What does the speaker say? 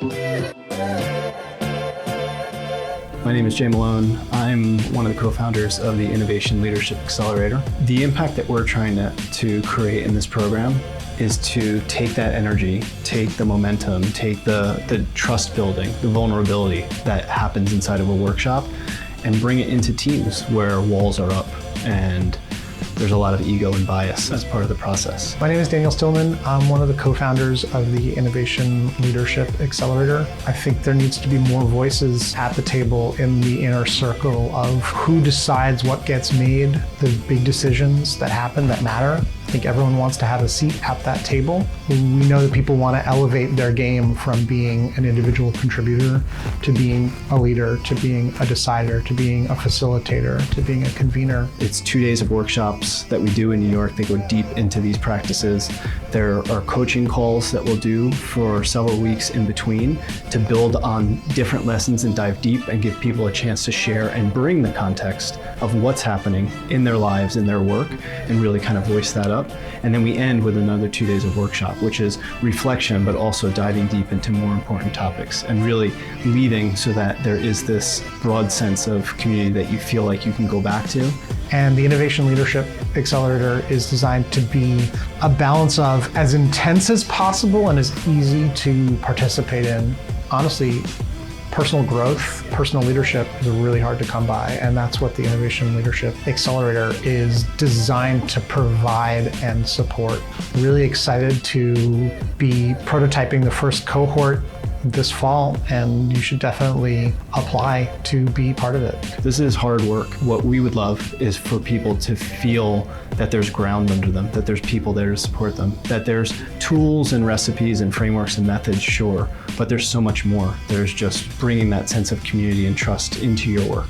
My name is Jay Malone. I'm one of the co-founders of the Innovation Leadership Accelerator. The impact that we're trying to create in this program is to take that energy, take the momentum, take the trust building, the vulnerability that happens inside of a workshop, and bring it into teams where walls are up and there's a lot of ego and bias as part of the process. My name is Daniel Stillman. I'm one of the co-founders of the Innovation Leadership Accelerator. I think there needs to be more voices at the table in the inner circle of who decides what gets made, the big decisions that happen that matter. I think everyone wants to have a seat at that table. We know that people want to elevate their game from being an individual contributor to being a leader, to being a decider, to being a facilitator, to being a convener. It's 2 days of workshops that we do in New York. They go deep into these practices. There are coaching calls that we'll do for several weeks in between to build on different lessons and dive deep and give people a chance to share and bring the context of what's happening in their lives, in their work, and really kind of voice that up. And then we end with another 2 days of workshop, which is reflection, but also diving deep into more important topics and really leading so that there is this broad sense of community that you feel like you can go back to. And the Innovation Leadership Accelerator is designed to be a balance of as intense as possible and as easy to participate in. Honestly, personal growth, personal leadership is really hard to come by, and that's what the Innovation Leadership Accelerator is designed to provide and support. Really excited to be prototyping the first cohort this fall, and you should definitely apply to be part of it. This is hard work. What we would love is for people to feel that there's ground under them, that there's people there to support them, that there's tools and recipes and frameworks and methods, sure, but there's so much more. There's just bringing that sense of community and trust into your work.